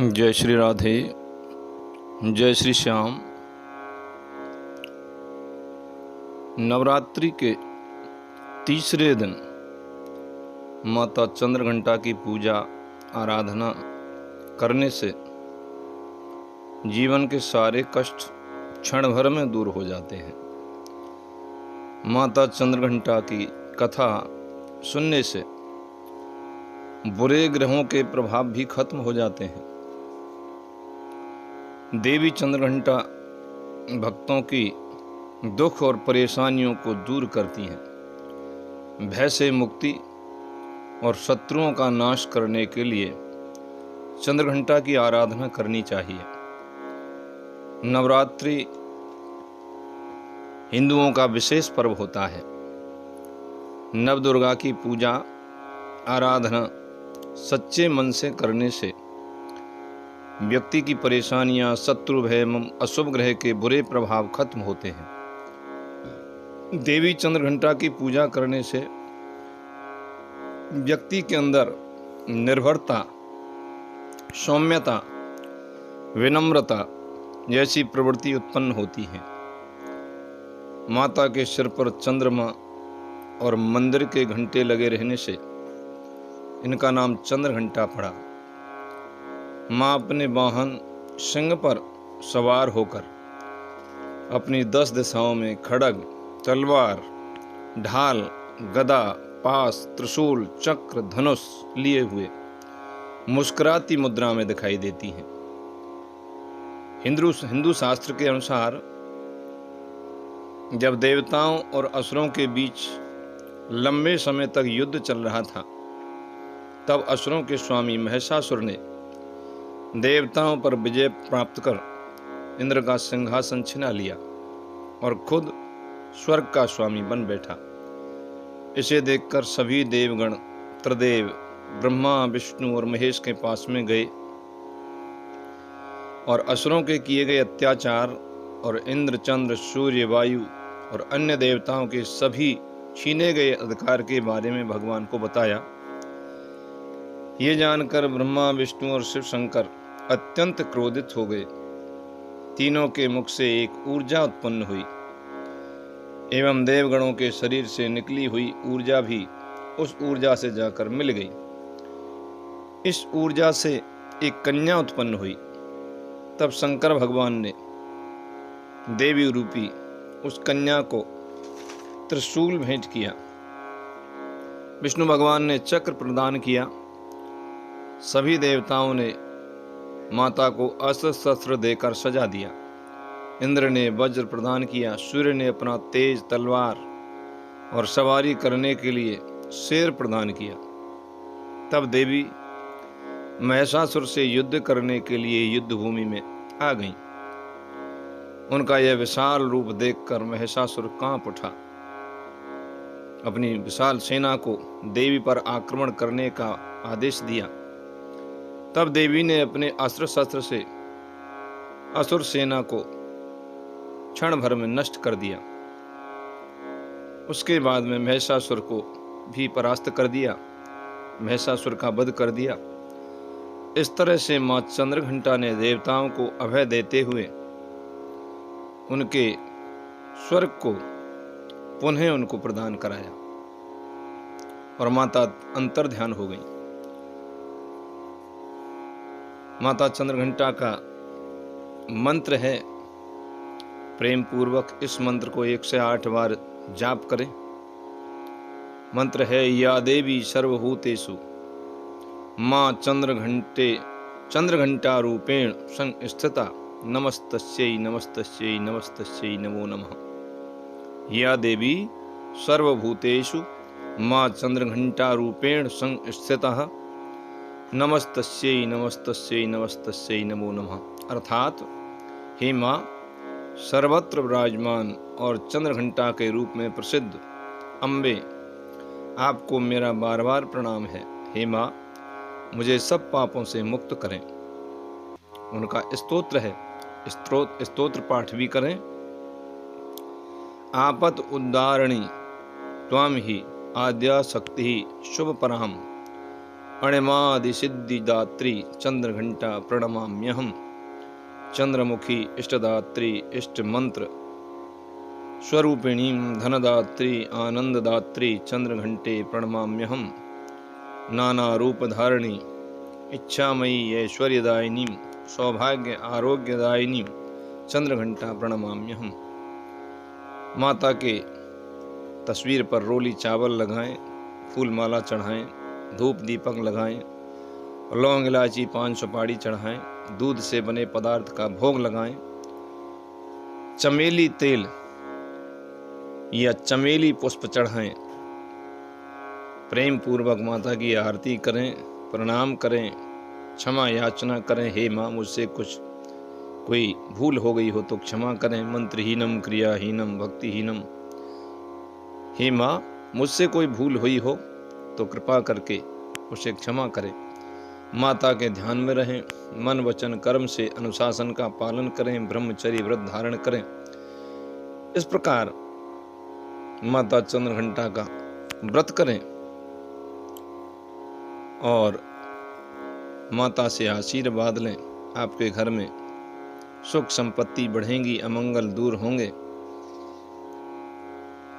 जय श्री राधे, जय श्री श्याम। नवरात्रि के तीसरे दिन माता चंद्रघंटा की पूजा आराधना करने से जीवन के सारे कष्ट क्षण भर में दूर हो जाते हैं। माता चंद्रघंटा की कथा सुनने से बुरे ग्रहों के प्रभाव भी खत्म हो जाते हैं। देवी चंद्रघंटा भक्तों की दुख और परेशानियों को दूर करती हैं। भय से मुक्ति और शत्रुओं का नाश करने के लिए चंद्रघंटा की आराधना करनी चाहिए। नवरात्रि हिंदुओं का विशेष पर्व होता है। नवदुर्गा की पूजा आराधना सच्चे मन से करने से व्यक्ति की परेशानियां, शत्रु भय एवं अशुभ ग्रह के बुरे प्रभाव खत्म होते हैं। देवी चंद्रघंटा की पूजा करने से व्यक्ति के अंदर निर्भरता, सौम्यता, विनम्रता जैसी प्रवृत्ति उत्पन्न होती है। माता के सिर पर चंद्रमा और मंदिर के घंटे लगे रहने से इनका नाम चंद्रघंटा पड़ा। माँ अपने वाहन सिंह पर सवार होकर अपनी 10 दिशाओं में खड्ग, तलवार, ढाल, गदा, पास, त्रिशूल, चक्र, धनुष लिए हुए मुस्कुराती मुद्रा में दिखाई देती हैं। हिंदू शास्त्र के अनुसार जब देवताओं और असुरों के बीच लंबे समय तक युद्ध चल रहा था, तब असुरों के स्वामी महिषासुर ने देवताओं पर विजय प्राप्त कर इंद्र का सिंहासन छिना लिया और खुद स्वर्ग का स्वामी बन बैठा। इसे देखकर सभी देवगण त्रिदेव ब्रह्मा, विष्णु और महेश के पास में गए और असुरों के किए गए अत्याचार और इंद्र, चंद्र, सूर्य, वायु और अन्य देवताओं के सभी छीने गए अधिकार के बारे में भगवान को बताया। ये जानकर ब्रह्मा, विष्णु और शिव शंकर अत्यंत क्रोधित हो गए। तीनों के मुख से एक ऊर्जा उत्पन्न हुई एवं देवगणों के शरीर से निकली हुई ऊर्जा भी उस ऊर्जा से जाकर मिल गई। इस ऊर्जा से एक कन्या उत्पन्न हुई। तब शंकर भगवान ने देवी रूपी उस कन्या को त्रिशूल भेंट किया। विष्णु भगवान ने चक्र प्रदान किया। सभी देवताओं ने माता को अस्त्र शस्त्र देकर सजा दिया। इंद्र ने वज्र प्रदान किया। सूर्य ने अपना तेज तलवार और सवारी करने के लिए शेर प्रदान किया। तब देवी महिषासुर से युद्ध करने के लिए युद्ध भूमि में आ गईं। उनका यह विशाल रूप देखकर महिषासुर कांप उठा। अपनी विशाल सेना को देवी पर आक्रमण करने का आदेश दिया। तब देवी ने अपने अस्त्र शस्त्र से असुर सेना को क्षण भर में नष्ट कर दिया। उसके बाद में महिषासुर को भी परास्त कर दिया, महिषासुर का वध कर दिया। इस तरह से मां चंद्रघंटा ने देवताओं को अभय देते हुए उनके स्वर्ग को पुनः उनको प्रदान कराया और माता अंतर्ध्यान हो गई। माता चंद्रघंटा का मंत्र है, प्रेम पूर्वक इस मंत्र को 1 से 8 बार जाप करें। मंत्र है, या देवी सर्वभूतेषु मां चंद्रघंटा रूपेण संस्थिता नमस्तस्यै नमस्तस्यै नमस्तस्यै नमो नमः। या देवी सर्वभूतेषु मां चंद्रघंटा रूपेण संस्थितः नमस्तस्यै नमस्तस्यै नमस्तस्यै नमो नमः। अर्थात, हे माँ सर्वत्र विराजमान और चंद्रघंटा के रूप में प्रसिद्ध अम्बे, आपको मेरा बार बार प्रणाम है। हे माँ, मुझे सब पापों से मुक्त करें। उनका स्तोत्र है, स्तोत्र पाठ भी करें। आपत उद्धारिणी त्वां ही आद्या शक्ति शुभ पराम अणिमादि सिद्धिदात्री चंद्रघंटा प्रणमाम्यहम्। चंद्रमुखी इष्टदात्री इष्ट मंत्र स्वरूपिणी धनदात्री आनंददात्री चंद्रघंटे प्रणमाम्यहम्। नाना रूप धारिणी इच्छामयी ऐश्वर्यदायिनी सौभाग्य आरोग्यदायिनी चंद्रघंटा प्रणमाम्यहम्। माता के तस्वीर पर रोली चावल लगाएं, फूल माला चढ़ाएं, धूप दीपक लगाएं, लौंग इलायची पान सुपारी चढ़ाएं, दूध से बने पदार्थ का भोग लगाएं, चमेली तेल या चमेली पुष्प चढ़ाएं, प्रेम पूर्वक माता की आरती करें, प्रणाम करें, क्षमा याचना करें। हे माँ, मुझसे कुछ कोई भूल हो गई हो तो क्षमा करें। मंत्रहीनम क्रियाहीनम भक्तिहीनम। हे माँ, मुझसे कोई भूल हुई हो तो कृपा करके उसे क्षमा करें। माता के ध्यान में रहें, मन वचन कर्म से अनुशासन का पालन करें, ब्रह्मचर्य व्रत धारण करें। इस प्रकार माता चंद्रघंटा का व्रत करें और माता से आशीर्वाद लें। आपके घर में सुख संपत्ति बढ़ेंगी, अमंगल दूर होंगे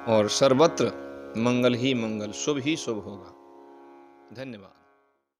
और सर्वत्र मंगल ही मंगल, शुभ ही शुभ होगा। धन्यवाद।